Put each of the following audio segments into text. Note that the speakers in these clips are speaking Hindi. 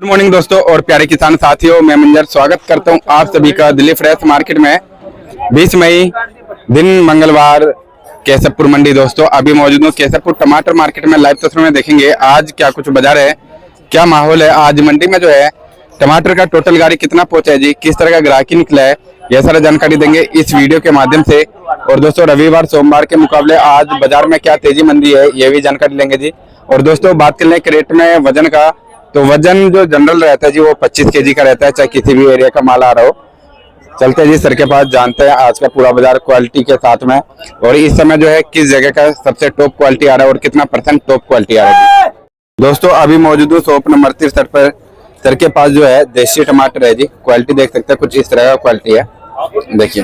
गुड मॉर्निंग दोस्तों और प्यारे किसान साथियों, मैं मंजर स्वागत करता हूं आप सभी का दिल्ली फ्रेश मार्केट में। 20 मई दिन मंगलवार केसरपुर मंडी। दोस्तों अभी मौजूद हूं केसरपुर टमाटर मार्केट में। लाइव तस्वीर में देखेंगे आज क्या कुछ बाजार है, क्या माहौल है आज मंडी में। जो है टमाटर का टोटल गाड़ी कितना पहुंचा है जी, किस तरह का ग्राहकी निकला है, यह सारा जानकारी देंगे इस वीडियो के माध्यम से। और दोस्तों रविवार सोमवार के मुकाबले आज बाजार में क्या तेजी मंदी है, ये भी जानकारी लेंगे जी। और दोस्तों बात कर लें क्रेट में वजन का, तो वजन जो जनरल रहता है जी वो 25 केजी का रहता है, चाहे किसी भी एरिया का माल आ रहा हो। चलते हैं जी सर के पास, जानते हैं आज का पूरा बाजार क्वालिटी के साथ में, और इस समय जो है किस जगह का सबसे टॉप क्वालिटी आ रहा है और कितना परसेंट टॉप क्वालिटी आ रहा है। दोस्तों अभी मौजूद हूँ शॉप नंबर 63 पर। सर के पास जो है देसी टमाटर है जी, क्वालिटी देख सकते हैं कुछ इस तरह का क्वालिटी है, देखिए।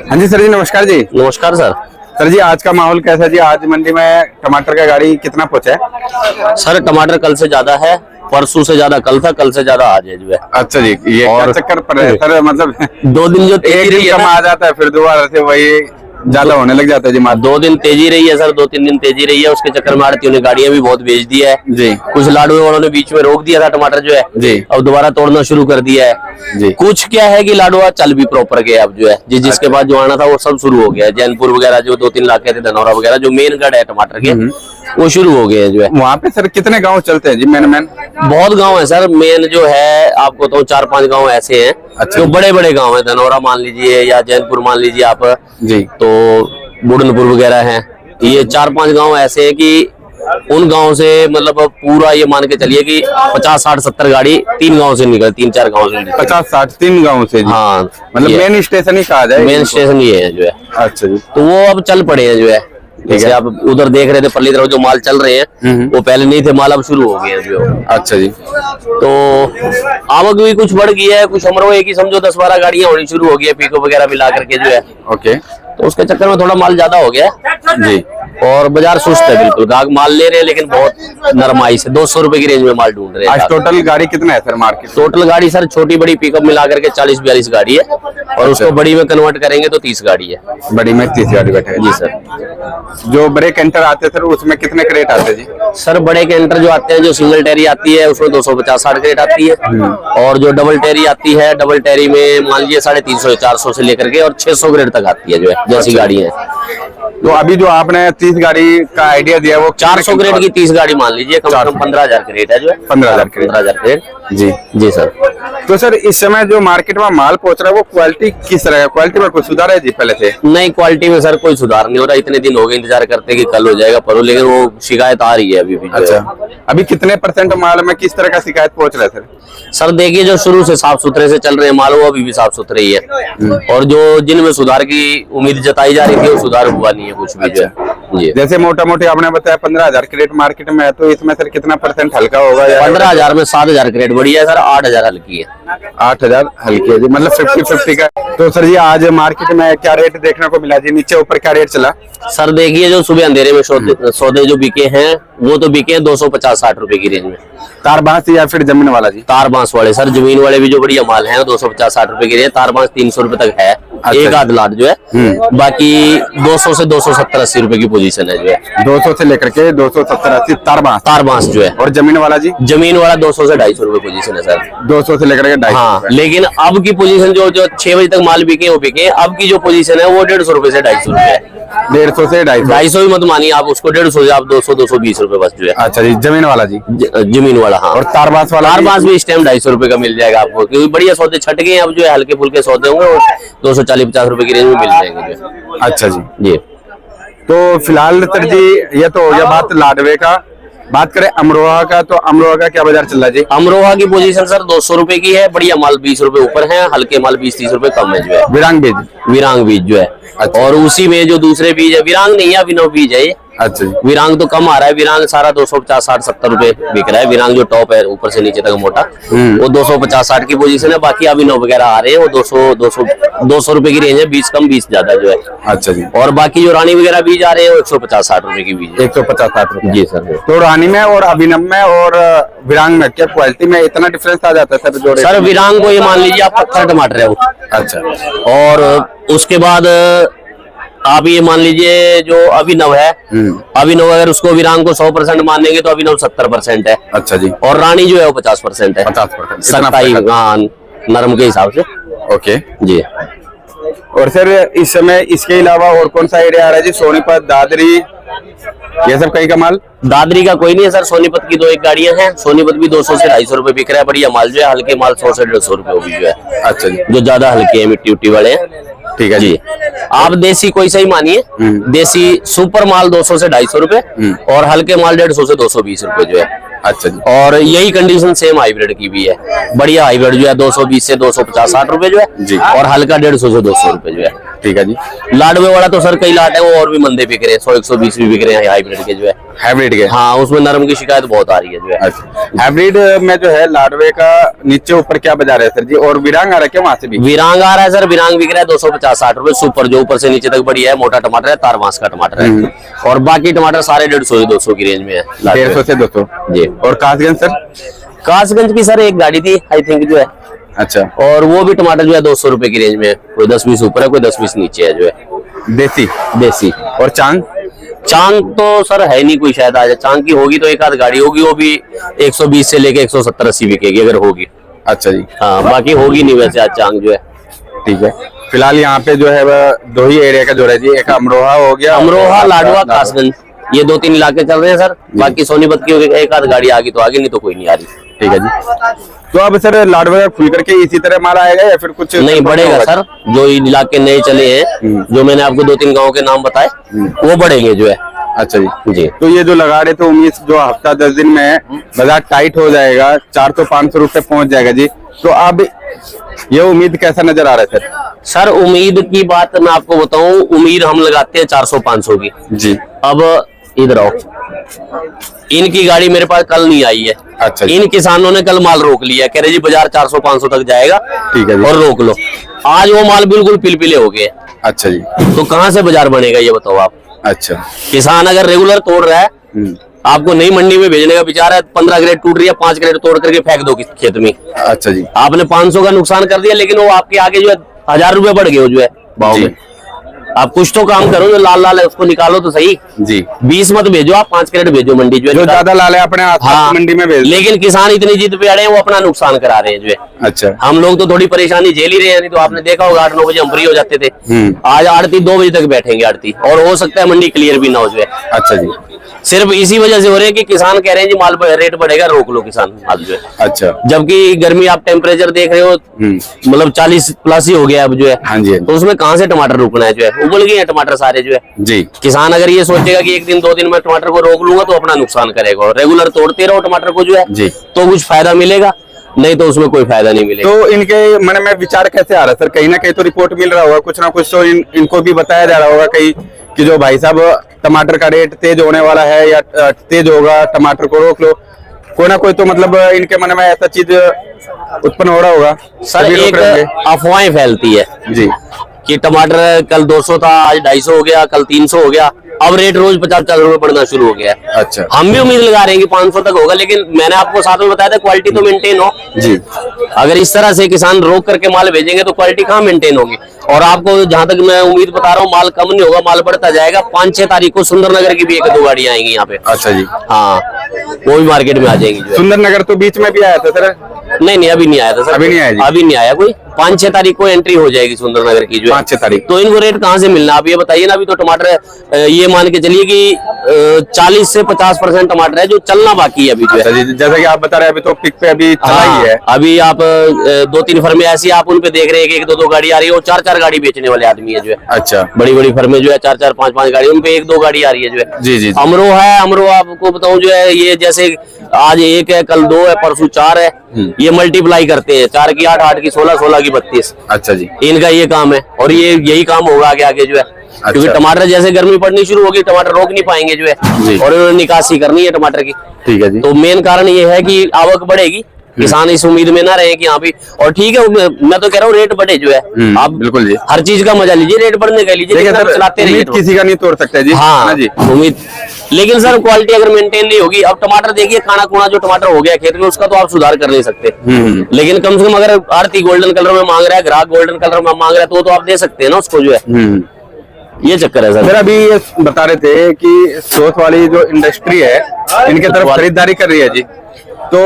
हाँ जी सर जी, नमस्कार जी। नमस्कार सर। सर जी आज का माहौल कैसा है जी, आज मंडी में टमाटर का गाड़ी कितना पहुंचा है? सर टमाटर कल से ज्यादा है, परसों से ज्यादा कल था, कल से ज्यादा आज है जो है। अच्छा जी, ये और क्या चक्कर पड़ रहा है सर, मतलब 2 दिन जो एक तेजी रही दिन है कम आ जाता है फिर दोबारा से वही ज्यादा होने लग जाता है जी माल। 2 दिन तेजी रही है सर, 2-3 दिन तेजी रही है, उसके चक्कर में आड़तियों ने गाड़ियां भी बहुत बेच दी है जी। कुछ लाडू वालों ने बीच में रोक दिया था टमाटर जो है जी, अब दोबारा तोड़ना शुरू कर दिया है जी। कुछ क्या है कि लाडुआ चल भी प्रॉपर गया अब जो है जिसके बाद जो आना था वो सब शुरू हो गया है। जैनपुर वगैरह जो 2-3 लाख के थे, धनौरा वगैरह जो मेन गढ़ है टमाटर के, वो शुरू हो गए हैं जो है। वहाँ पे सर कितने गांव चलते हैं जी मेन? बहुत गांव है सर, मेन जो है आपको तो 4-5 गांव ऐसे हैं। अच्छा। जो बड़े बड़े गांव है, धनौरा मान लीजिए या जैनपुर मान लीजिए आप जी, तो बुढ़नपुर वगैरह हैं। ये 4-5 गांव ऐसे हैं कि उन गांव से मतलब पूरा ये मान के चलिए कि 50-60-70 गाड़ी 3 गांव से निकल, 3-4 गांव से 50-60 3 गाँव से जी। हाँ, मतलब मेन स्टेशन ही कहा जाए, मेन स्टेशन ये है जो है। अच्छा जी, तो वो अब चल पड़े हैं जो है। जैसे आप उधर देख रहे थे पल्ली तरफ जो माल चल रहे हैं वो पहले नहीं थे, माल अब शुरू हो गए हैं जो। अच्छा जी। तो आवक भी कुछ बढ़ गई है, कुछ हमरो एक ही समझो 10-12 गाड़ियां होनी शुरू हो गई है पिकअप वगैरह मिला करके जो है। ओके, तो उसके चक्कर में थोड़ा माल ज्यादा हो गया जी। और बाजार सुस्त है बिल्कुल, गाहक माल ले रहे हैं लेकिन बहुत नरमाई से 200 रुपए की रेंज में माल ढूंढ रहे हैं। आज टोटल गाड़ी कितना है सर मार्केट? टोटल गाड़ी सर छोटी बड़ी पिकअप मिला करके 40-42 गाड़ी है, और उसको बड़ी में कन्वर्ट करेंगे तो 30 गाड़ी है। बड़ी में 30 गाड़ी बैठे जी सर। जो बड़े कैंटर आते हैं सर उसमें कितने क्रेट आते हैं जी? सर बड़े कैंटर जो आते हैं, जो सिंगल टेरी आती है उसमें 250-60 क्रेट आती है, और जो डबल टेरी आती है, डबल टेरी में मान लीजिए 350-400 से लेकर के और 600 क्रेट तक आती है जो है, जैसी गाड़ी है। तो अभी जो आपने 30 गाड़ी का आइडिया दिया वो 400 क्रेट की 30 गाड़ी मान लीजिए, कम से कम 15,000 क्रेट है जो है। 15,000 क्रेट जी। जी सर। तो सर इस समय जो मार्केट में माल पहुंच रहा है वो क्वालिटी किस तरह है? क्वालिटी में कुछ सुधार है जी पहले से? नहीं, क्वालिटी में सर कोई सुधार नहीं हो रहा। इतने दिन हो गए इंतजार करते कि कल हो जाएगा पर हो, लेकिन वो शिकायत आ रही है अभी भी। अच्छा, अभी कितने % माल में किस तरह का शिकायत पहुंच रहा है सर? सर देखिए जो शुरू से साफ सुथरे से चल रहे हैं माल वो अभी भी साफ सुथरे ही है, और जो जिनमें सुधार की उम्मीद जताई जा रही थी वो सुधार हुआ नहीं है कुछ भी। अच्छा। जी। जैसे मोटा मोटी आपने बताया 15,000 क्रेट मार्केट में है, तो इसमें सर कितना % हल्का होगा? 15,000 में 7,000 क्रेट बढ़िया है सर, 8,000 हल्की है। 8,000 हल्की है जी, मतलब 50-50 का। तो सर जी आज मार्केट में क्या रेट देखने को मिला जी, नीचे ऊपर क्या रेट चला? सर देखिए जो सुबह अंधेरे में सौदे जो बिके हैं वो तो बिके हैं 250-60 रुपए की रेंज में। तार बांस या फिर जमीन वाला जी? तार बांस वाले सर, जमीन वाले भी जो बढ़िया माल है 250-60 रुपए की रेंज, तार बांस 300 रुपए तक है। अच्छा। एक आध लाट जो है, बाकी 200 से 270-80 रुपए की पोजीशन है जो है। 200 से लेकर के 270-80 तार बांस जो है। और जमीन वाला जी? जमीन वाला 200 से 250 रुपए पोजीशन है सर। 200 से लेकर के 250। हाँ, लेकिन अब की पोजीशन जो 6 बजे तक माल बिके वो बिके, अब की जो पोजीशन है वो 150 रुपए से 250 रुपए है। 150 से 250? 250 भी मत मानिए आप उसको, 150 से आप 200-220 रुपए बस जो है। अच्छा जी, जमीन वाला जी? जमीन वाला हाँ। और तार बांस वाला? तार बांस भी इस टाइम 250 रुपए का मिल जाएगा आपको, क्योंकि बढ़िया सौदे छट गए अब जो है, हल्के फुल्के सौदे होंगे और 240-50 रुपए की रेंज में मिल जाएंगे जो है। अच्छा जी जी। तो फिलहाल सर जी ये तो हो गया बात लाडवे का। बात करें अमरोहा का, तो अमरोहा का क्या बाजार चल रहा है जी? अमरोहा की पोजीशन सर 200 रुपए की है, बढ़िया माल 20 रुपए ऊपर है, हल्के माल 20-30 रुपए कम है जो है। विरांग बीज जो है। अच्छा। और उसी में जो दूसरे बीज है, विरांग नहीं है, अभिनव बीज है ये। अच्छा जी। विरांग तो कम आ रहा है, विरांग सारा 250-60-70 रुपए बिक रहा है। विरांग जो टॉप है ऊपर से नीचे तक मोटा वो 250-60 की पोजीशन है, बाकी अभिनव वगैरह आ रहे हैं वो 200 रुपए की रेंज है, 20 कम 20 ज्यादा जो है। अच्छा जी। और बाकी जो रानी वगैरह बीज आ रहे हैं वो 150-60 रुपए की बीज है। 150-60 रुपए जी सर। तो रानी में और अभिनव में और विरांग में क्या क्वालिटी में इतना डिफरेंस आ जाता है सर जोड़े? सर विरांग को ये मान लीजिए आप पत्थर टमाटर है वो। अच्छा। और उसके बाद आप ये मान लीजिए जो अभिनव है, अभिनव अगर उसको विरांग को 100% मानेंगे तो अभिनव 70% है। अच्छा जी। और रानी जो है वो 50% है। 50%। सत्ताई नरम के हिसाब से। ओके जी। और सर इस समय इसके अलावा और कौन सा एरिया आ रहा है जी? सोनीपत, दादरी, ये सब कहीं का माल? दादरी का कोई नहीं है सर, सोनीपत की 2-1 गाड़ियां हैं। सोनीपत भी 200 से 250 रुपए बिक रहा है। बढ़िया माल जो है, हल्के माल 100 से 150 रुपए वो भी जो है। अच्छा जी। जो ज्यादा हल्के हैं, मिट्टी उट्टी वाले हैं। ठीक है जी। आप देसी कोई सही मानिए, देसी सुपर माल 200 से 250 रुपए और हल्के माल 150 से 220 रुपए जो है। अच्छा जी। और यही कंडीशन सेम हाइब्रिड की भी है। बढ़िया हाइब्रिड जो है 220 से 250-60 रुपए जो है जी। और हल्का 150 से 200 रुपए जो है। ठीक है जी। लाडवे वाला तो सर कई लाट है, वो और भी मंदे बिक रहे हैं, 100-120 भी बिक रहे हैं हाइब्रिड के जो है। हाइब्रिड के? हाँ, उसमें नरम की शिकायत बहुत आ रही है जो है। अच्छा, हाइब्रिड में जो है लाडवे का नीचे ऊपर क्या बाजार है सर जी? और विरांग आ रहा है क्या वहां से भी? विरांग आ रहा है सर, विरांग बिक रहा है 250-60 रुपए सुपर, जो ऊपर से नीचे तक बढ़िया है। मोटा टमाटर है, तारवास का टमाटर है। और बाकी टमाटर सारे 150 से 200 की रेंज में है। 150 से 200 जी। और कासगंज सर? कासगंज की सर एक गाड़ी थी आई थिंक जो है। अच्छा। और वो भी टमाटर जो है 200 रुपए की रेंज में है। कोई 10-20 ऊपर है, कोई 10-20 नीचे है जो है। देसी। और चांग? चांग तो सर है नहीं कोई, शायद आज चांग की होगी तो एक आध गाड़ी होगी, वो भी 120 से लेके 170-80 बिकेगी अगर होगी। अच्छा जी। हाँ, बाकी होगी नहीं वैसे आज चांग जो है। ठीक है। फिलहाल यहाँ पे जो है वह 2 ही एरिया का जो है जी, एक अमरोहा हो गया, अमरोहा, लाडवा, कासगंज, ये 2-3 इलाके चल रहे हैं सर। बाकी सोनीपत की एक आध गाड़ी आ गई तो आगे, नहीं तो कोई नहीं आ रही। ठीक है जी। तो अब सर लाडवा खुल करके इसी तरह माल आएगा या फिर कुछ नहीं बढ़ेगा सर? जो इलाके नए चले हैं, जो मैंने आपको 2-3 गाँव के नाम बताए, वो बढ़ेंगे जो है। अच्छा जी। जी। तो ये जो लगा रहे थे उम्मीद जो हफ्ता 10 दिन में बाजार टाइट हो जाएगा, 400-500 रुपए पहुंच जाएगा जी, तो अब ये उम्मीद कैसा नजर आ रहा है सर? सर उम्मीद की बात मैं आपको बताऊं, उम्मीद हम लगाते हैं 400-500 की जी। अब इधर आओ, इनकी गाड़ी मेरे पास कल नहीं आई है। अच्छा जी। इन किसानों ने कल माल रोक लिया, कह रहे जी बाजार 400-500 तक जाएगा। ठीक है जी। और रोक लो। आज वो माल बिल्कुल पिलपिले हो गए। अच्छा जी। तो कहाँ से बाजार बनेगा ये बताओ आप? अच्छा। किसान अगर रेगुलर तोड़ रहा है, आपको नई मंडी में भेजने का विचार है, 15 ग्रेड टूट रही है, 5 ग्रेड तोड़ करके फेंक दो खेत में। अच्छा जी। आपने 500 का नुकसान कर दिया, लेकिन वो आपके आगे जो है 1000 रुपए बढ़ गए जो है भाव में। आप कुछ तो काम करो, जो लाल लाल है उसको निकालो तो सही जी। 20 मत भेजो, आप 5 कैरेट भेजो मंडी जो ज्यादा लाल है अपने आसपास मंडी में भेज। लेकिन किसान इतनी जिद पे अड़े हैं, वो अपना नुकसान करा रहे हैं जो है। अच्छा। हम लोग तो थोड़ी परेशानी झेल ही रहे हैं, नहीं तो आपने देखा होगा 8-9 बजे हम फ्री हो जाते थे। आज आड़ती 2 बजे तक बैठेंगे आड़ती, और हो सकता है मंडी क्लियर भी ना हो जो है। अच्छा जी। सिर्फ इसी वजह से हो रहे हैं कि किसान कह रहे हैं जी माल रेट बढ़ेगा, रोक लो किसान माल जो है। अच्छा। जबकि गर्मी आप टेम्परेचर देख रहे हो, मतलब 40 प्लस ही हो गया अब जो है। हाँ जी। तो उसमें कहाँ से टमाटर रुकना है जो है, उबल गए हैं टमाटर सारे जो है जी। किसान अगर ये सोचेगा कि 1 दिन 2 दिन में टमाटर को रोक लूंगा तो अपना नुकसान करेगा। रेगुलर तोड़ते रहो टमाटर को जो है जी, तो कुछ फायदा मिलेगा, नहीं तो उसमें कोई फायदा नहीं मिलेगा। तो इनके मन में विचार कैसे आ रहा है सर? कहीं ना कहीं तो रिपोर्ट मिल रहा होगा, कुछ ना कुछ तो इनको भी बताया जा रहा होगा कहीं कि जो भाई साहब टमाटर का रेट तेज होने वाला है या तेज होगा, टमाटर को रोक लो। कोई ना कोई तो मतलब इनके मन में ऐसा चीज उत्पन्न हो रहा होगा सर। एक अफवाहें फैलती है जी कि टमाटर कल 200 था, आज 250 हो गया, कल 300 हो गया, अब रेट रोज 50-50 रुपए बढ़ना शुरू हो गया है। अच्छा। हम भी उम्मीद लगा रहे हैं कि 500 तक होगा, लेकिन मैंने आपको साथ में बताया था क्वालिटी तो मेंटेन हो जी। अगर इस तरह से किसान रोक करके माल भेजेंगे तो क्वालिटी कहाँ मेंटेन होगी? और आपको जहां तक मैं उम्मीद बता रहा हूँ, माल कम नहीं होगा, माल बढ़ता जाएगा। 5-6 तारीख को सुंदरनगर की भी 1-2 गाड़ियां आएंगी यहाँ पे। अच्छा जी। हाँ, वो भी मार्केट में आ जाएंगी। सुंदरनगर तो बीच में भी आया था सर? नहीं, अभी नहीं आया था सर। अभी नहीं आया जी? अभी नहीं आया कोई। 5-6 तारीख को एंट्री हो जाएगी सुंदरनगर की जो 5-6 तारीख। तो इनको रेट कहाँ से मिलना, आप ये बताइए ना। अभी तो टमाटर ये मान के चलिए कि 40 से 50% टमाटर है जो चलना बाकी है अभी जो है। जैसा कि आप बता रहे हैं अभी तो पिक पे अभी चला ही है। अभी आप 2-3 फर्में ऐसी आप उन पे देख रहे हैं कि 1-2 गाड़ी आ रही है, और 4-4 गाड़ी बेचने वाले आदमी है जो है। अच्छा। बड़ी फर्में जो है 4-4, 5-5 गाड़ी, उन पे 1-2 गाड़ी आ रही है जो है जी। अमरोहा है, अमरोहा आपको बताऊं जो है, ये जैसे आज 1 है, कल 2 है, परसों 4 है, ये मल्टीप्लाई करते हैं। 4 की 8, 8 की 16, 16 की 32। अच्छा जी। इनका ये काम है, और ये यही काम होगा आगे जो है। अच्छा। क्योंकि टमाटर जैसे गर्मी पड़नी शुरू होगी, टमाटर रोक नहीं पाएंगे जो है, और इन्होंने निकासी करनी है टमाटर की। ठीक है जी। तो मेन कारण ये है कि आवक बढ़ेगी, किसान इस उम्मीद में ना रहे कि यहाँ भी। और ठीक है, मैं तो कह रहा हूँ रेट बढ़े जो है। आप बिल्कुल जी, हर चीज का मजा लीजिए, रेट बढ़ने का लीजिए, चलाते रहिए। किसी का नहीं तोड़ सकते जी। हाँ जी, उम्मीद। लेकिन सर क्वालिटी अगर मेंटेन नहीं होगी, अब टमाटर देखिए, खाना खुना जो टमाटर हो गया खेत में, उसका तो आप सुधार कर नहीं सकते। लेकिन कम से कम अगर आरती गोल्डन कलर में मांग रहा है, ग्राहक गोल्डन कलर में मांग रहा है, तो आप दे सकते हैं ना उसको जो है। ये चक्कर है सर। सर अभी ये बता रहे थे कि सॉस वाली जो इंडस्ट्री है इनके तरफ खरीदारी कर रही है जी, तो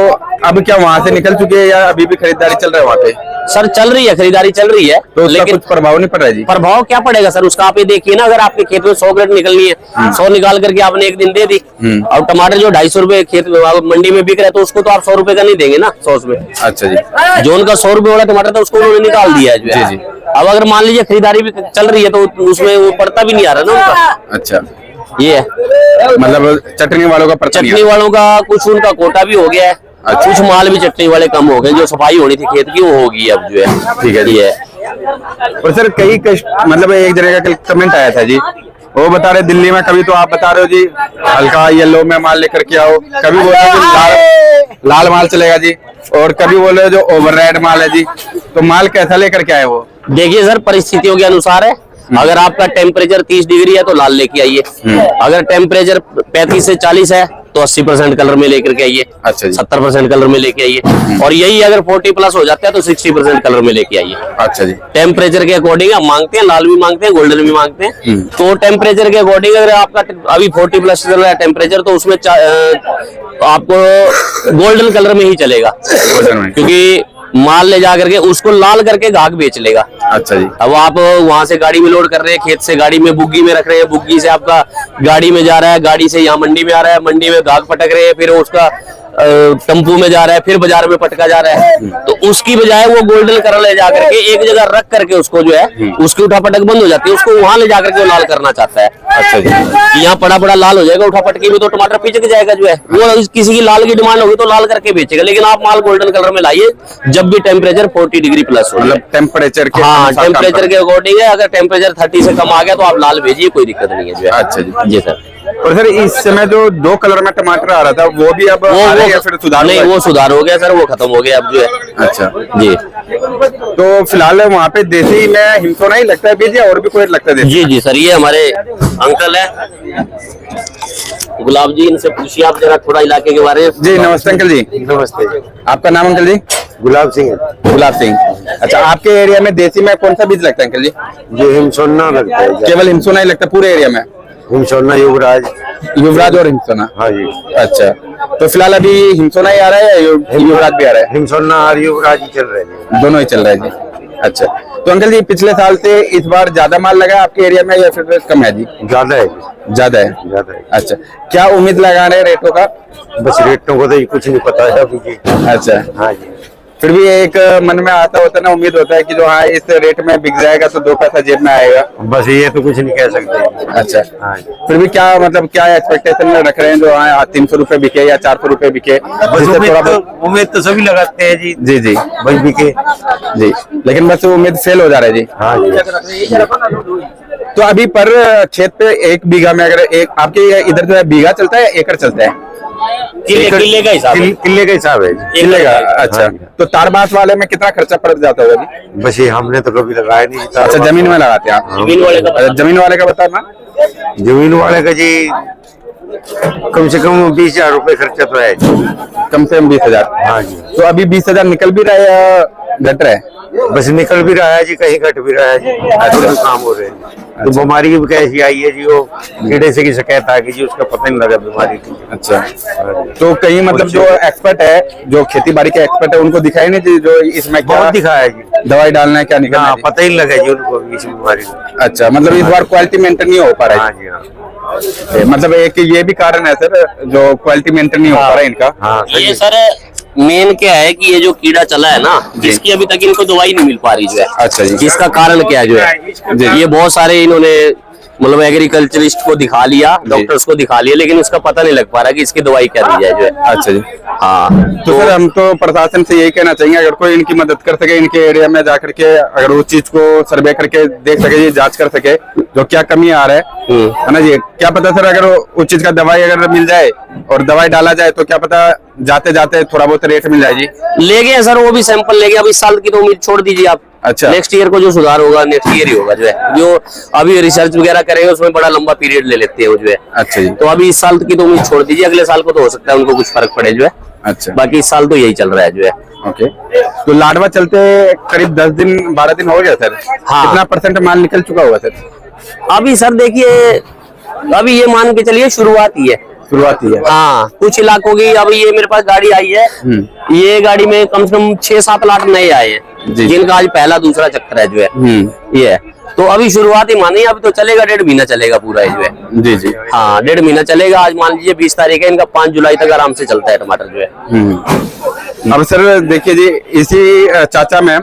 अब क्या वहां से निकल चुके हैं या अभी भी खरीदारी चल रहा है वहाँ पे? सर चल रही है, खरीदारी चल रही है, तो उसका लेकिन कुछ प्रभाव नहीं पड़ रहा है जी? प्रभाव क्या पड़ेगा सर उसका? आप ये देखिए ना, अगर आपके खेत में 100 क्रेट निकलनी है, 100 निकाल करके आपने एक दिन दे दी, और टमाटर जो 250 रुपए खेत में मंडी में बिक रहा है, तो उसको तो आप 100 रुपए का नहीं देंगे ना 100 में। अच्छा जी। जो उनका 100 रुपए वाला टमाटर था उसको उन्होंने निकाल दिया है जो है। जी, जी। अब अगर मान लीजिए खरीदारी भी चल रही है तो उसमें वो पड़ता भी नहीं आ रहा ना उनका। अच्छा, ये है मतलब चटनी वालों का पड़ता नहीं चटनी है। वालों का कुछ उनका कोटा भी हो गया है, कुछ माल भी चटनी वाले कम हो गए, जो सफाई होनी थी खेत की वो होगी अब जो है। ठीक है जी। ये और सर कई मतलब एक जगह का कमेंट आया था जी, वो बता रहे दिल्ली में कभी तो आप बता रहे हो जी हल्का येलो में माल लेकर के आओ, कभी बोल रहे हो जी लाल माल चलेगा जी, और कभी बोल रहे हो जो ओवर रेड माल है जी, तो माल कैसा लेकर के आए वो? देखिए सर, परिस्थितियों के अनुसार है। अगर आपका टेम्परेचर 30 डिग्री है तो लाल लेके आइए, अगर टेम्परेचर 35 से 40 है तो 80% कलर में लेकर के आइए। अच्छा जी। 70% कलर में लेके आइए, और यही अगर 40 प्लस हो जाता है तो 60% कलर में लेके आइए। अच्छा जी। टेम्परेचर के अकॉर्डिंग हम मांगते हैं, लाल भी मांगते हैं, गोल्डन भी मांगते हैं। तो टेम्परेचर के अकॉर्डिंग अगर आपका अभी 40 प्लस चल रहा है टेम्परेचर, तो उसमें आपको गोल्डन कलर में ही चलेगा, गोल्डन में। क्योंकि माल ले जा करके उसको लाल करके गाहक बेच लेगा। अच्छा जी। अब आप वहां से गाड़ी में लोड कर रहे हैं, खेत से गाड़ी में बुग्गी में रख रहे हैं, बुग्गी से आपका गाड़ी में जा रहा है, गाड़ी से यहाँ मंडी में आ रहा है, मंडी में गाहक पटक रहे हैं, फिर उसका टेम्पू में जा रहा है, फिर बाजार में पटका जा रहा है, तो उसकी बजाय वो गोल्डन कलर ले जा करके एक जगह रख करके उसको जो है उसकी उठा पटक बंद हो जाती है, उसको वहां ले जा करके वो लाल करना चाहता है। अच्छा जी। यहाँ पड़ा पड़ा लाल हो जाएगा, उठा पटकी में तो टमाटर पिचक जाएगा जो है। वो किसी की लाल की डिमांड होगी तो लाल करके बेचेगा, लेकिन आप माल गोल्डन कलर में लाइए जब भी टेम्परेचर 40 डिग्री प्लस हो। मतलब टेम्परेचर के हाँ, अनुसार काम टेम्परेचर के करना। अकॉर्डिंग है। अगर टेम्परेचर 30 से कम आ गया तो आप लाल भेजिए, कोई दिक्कत नहीं है जो है। अच्छा जी। जी सर। और सर इस समय जो 2 कलर में टमाटर आ रहा था वो भी अब आ रहे हैं या फिर सुधार नहीं, हुआ है? वो सुधार हो गया सर, वो खत्म हो गया अब जो है। अच्छा जी तो फिलहाल वहाँ पे देसी में हिमसोना ही लगता है बीज या और भी कोई लगता है देसी? जी जी सर, ये हमारे अंकल है गुलाब जी, इनसे पूछिए आप जरा थोड़ा इलाके के बारे में। जी नमस्ते अंकल जी। नमस्ते। आपका नाम अंकल जी? गुलाब सिंह। गुलाब सिंह। अच्छा, आपके एरिया में देसी में कौन सा बीज लगता है अंकल जी? जो हिमसोना लगता है। केवल हिमसोना ही लगता है पूरे एरिया में? हिमसोना, युवराज। युवराज और हिमसोना? हाँ जी। अच्छा, तो फिलहाल अभी हिमसोना ही आ रहा है या युवराज भी आ रहा है? हिमसोना और युवराज ही चल रहे हैं। दोनों ही चल रहा है जी। अच्छा, तो अंकल जी पिछले साल से इस बार ज्यादा माल लगा है आपके एरिया में या फिर कम है जी? ज्यादा है जी। ज्यादा है। ज्यादा है। अच्छा, क्या उम्मीद लगा रहे हैं रेटों का? बस रेटों को तो कुछ नहीं पता है अभी जी। अच्छा, हाँ जी। फिर भी एक मन में आता होता है ना, उम्मीद होता है कि जो हाँ इस रेट में बिक जाएगा तो 2 पैसा जेब में आएगा। बस ये तो कुछ नहीं कह सकते। अच्छा, हाँ जी। फिर भी क्या मतलब क्या एक्सपेक्टेशन में रख रहे हैं जो हाँ 300 रुपए बिके या 400 रुपए बिके? बस जिससे थोड़ा उम्मीद तो सभी लगाते हैं जी। जी जी बस बिके। जी, लेकिन बस वो उम्मीद फेल हो जा रहा है जी। हाँ जी। तो अभी पर खेत पे 1 बीघा में अगर एक आपके इधर जो है बीघा चलता है या एकड़ चलता है? किले का हिसाब है। किले का हिसाब है जी। किले का? अच्छा, हाँ। तो तारबास वाले में कितना खर्चा पड़ जाता होगा जी? बस ये हमने तो कभी लगाया नहीं। अच्छा, जमीन में लगाते हैं आप? जमीन वाले का अच्छा, जमीन वाले का बताना। जमीन वाले का जी कम से कम 20,000 रुपए खर्चा तो है जी। कम से कम 20,000। हाँ जी। तो अभी 20,000 निकल भी रहा है या घट रहा है? बस निकल भी रहा है जी, कहीं घट भी रहा है जी। दोनों काम हो रहे हैं। तो बीमारी भी कैसी आई है जी, वो कीड़े से की शिकायत आ गई जी, उसका पता नहीं लगा बीमारी की। अच्छा, तो कहीं मतलब जो एक्सपर्ट है, जो खेती बाड़ी के एक्सपर्ट है, उनको दिखाई नहीं जी जो इसमें क्या बहुत दिखाया जी। दवाई डालना है क्या निकलना हाँ, है? पता ही नहीं लगा जी उनको इस बीमारी का। अच्छा, मतलब इस बार क्वालिटी मेंटेन नहीं हो पा रहा हाँ है? जी। हाँ मतलब एक ये भी कारण है सर जो क्वालिटी मेंटेन नहीं हो पा रहा है इनका? हाँ सही ये है। सर मेन क्या है कि ये जो कीड़ा चला है ना, इसकी अभी तक इनको दवाई नहीं मिल पा रही जो है। अच्छा जी। इसका कारण क्या है जो है, ये बहुत सारे इन्होंने मतलब एग्रीकल्चरिस्ट को दिखा लिया, डॉक्टर्स को दिखा लिया, लेकिन उसका पता नहीं लग पा रहा कि इसकी दवाई क्या दी जाए जो है। अच्छा जी। हाँ, तो सर हम तो प्रशासन से यही कहना चाहेंगे अगर कोई इनकी मदद कर सके, इनके एरिया में जाकर के अगर उस चीज को सर्वे करके देख सके, ये जांच कर सके जो क्या कमी आ रहा है ना जी। क्या पता सर अगर उस चीज का दवाई अगर मिल जाए और दवाई डाला जाए तो क्या पता जाते जाते थोड़ा बहुत रेट मिल जाए जी। ले गए सर, वो भी सैंपल ले गए। अब इस साल की तो उम्मीद छोड़ दीजिए आप। अच्छा, नेक्स्ट ईयर को जो सुधार होगा नेक्स्ट ईयर ही होगा जो है। जो अभी रिसर्च वगैरह करेंगे उसमें बड़ा लंबा पीरियड ले लेते हैं वो जो है। अच्छा जी। तो अभी इस साल की तो उम्मीद छोड़ दीजिए, अगले साल को तो हो सकता है उनको कुछ फर्क पड़े जो है। अच्छा, बाकी इस साल तो यही चल रहा है जो है। ओके। तो लाडवा चलते करीब 10 दिन 12 दिन हो गया सर। हाँ। कितना % माल निकल चुका होगा सर? अभी सर देखिए, अभी ये मान के चलिए शुरुआत ही है। शुरुआती है। हाँ, कुछ इलाकों की, अभी ये मेरे पास गाड़ी आई है, ये गाड़ी में कम से कम 6-7 लाख नए आए हैं, जी। जिनका आज पहला दूसरा चक्कर है जो है ये है। तो अभी शुरुआत ही मानिए, अभी तो चलेगा 1.5 महीना चलेगा पूरा जो है। जी जी। हाँ, 1.5 महीना चलेगा। आज मान लीजिए 20 तारीख है, इनका 5 जुलाई तक आराम से चलता है टमाटर जो है। अब सर देखिए जी, इसी चाचा में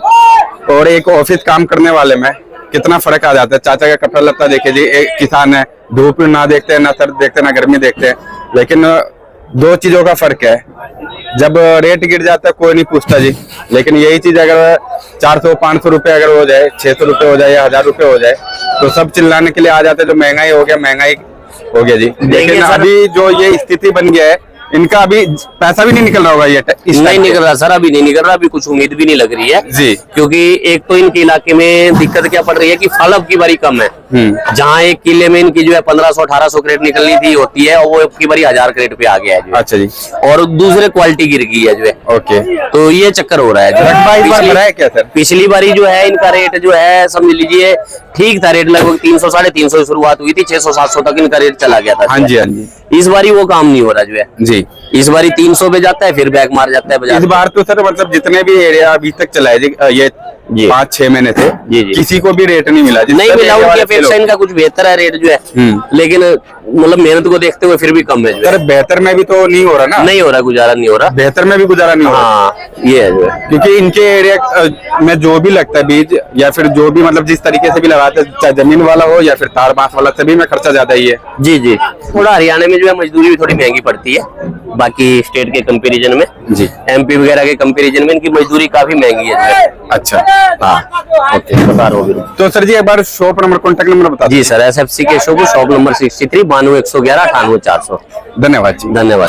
और एक ऑफिस काम करने वाले में कितना फर्क आ जाता है। चाचा का कपड़ा लत्ता देखिए जी, एक किसान है, धूप ना देखते हैं, ना सर्द देखते हैं, ना गर्मी देखते हैं, लेकिन दो चीजों का फर्क है। जब रेट गिर जाता है कोई नहीं पूछता जी, लेकिन यही चीज अगर 400-500 रुपए अगर हो जाए, 600 रुपए हो जाए या 1000 रुपए हो जाए, तो सब चिल्लाने के लिए आ जाते हैं, जो महंगाई हो गया, महंगाई हो गया जी। लेकिन अभी जो ये स्थिति बन गया है, इनका अभी पैसा भी नहीं निकल रहा होगा ये नहीं निकल रहा सर, अभी नहीं निकल रहा, अभी कुछ उम्मीद भी नहीं लग रही है जी। क्योंकि एक तो इनके इलाके में दिक्कत क्या पड़ रही है कि फल अब की बारी कम है। जहाँ एक किले में इनकी जो है 1500-1800 क्रेट निकलनी थी होती है, और वो अब की बारी 1000 क्रेट पे आ गया है जो। अच्छा जी। और दूसरे क्वालिटी गिर गई है जो है। ओके, तो ये चक्कर हो रहा है। रकबा इस बार बढ़ा है क्या सर? पिछली बारी जो है इनका रेट जो है समझ लीजिए ठीक था, रेट लगभग 300-350 शुरुआत हुई थी, 600-700 तक इनका रेट चला गया था। हाँ जी, हाँ जी। इस बारी वो काम नहीं हो रहा जो है जी। इस बारी 300 पे जाता है, फिर बैक मार जाता है बाजार। इस बार तो सर मतलब जितने भी एरिया अभी तक चला है जी, ये 5-6 महीने से जी जी। किसी को भी रेट नहीं मिला। नहीं मिला, उनकी अपेक्षा इनका कुछ बेहतर है रेट जो है, लेकिन मतलब मेहनत को देखते हुए फिर भी कम है जो है। सर बेहतर में भी तो नहीं हो रहा ना, नहीं हो रहा, गुजारा नहीं हो रहा, बेहतर में भी गुजारा नहीं हो रहा। हाँ ये है जो है। क्योंकि इनके एरिया में जो भी लगता है बीज, या फिर जो भी मतलब जिस तरीके से भी लगाते हैं, चाहे जमीन वाला हो या फिर तार बांस वाला, सभी में खर्चा ज्यादा ही है। जी जी। थोड़ा हरियाणा में जो है मजदूरी भी थोड़ी महंगी पड़ती है बाकी स्टेट के कंपैरिजन में जी। MP वगैरह के कंपैरिजन में इनकी मजदूरी काफी महंगी है जो है। अच्छा, हाँ ओके, बता रहा हूँ। तो सर जी एक बार शॉप नंबर, कॉन्टेक्ट नंबर बता जी सर, SFC के शॉप नंबर 63 92 111 98 400। धन्यवाद जी। धन्यवाद।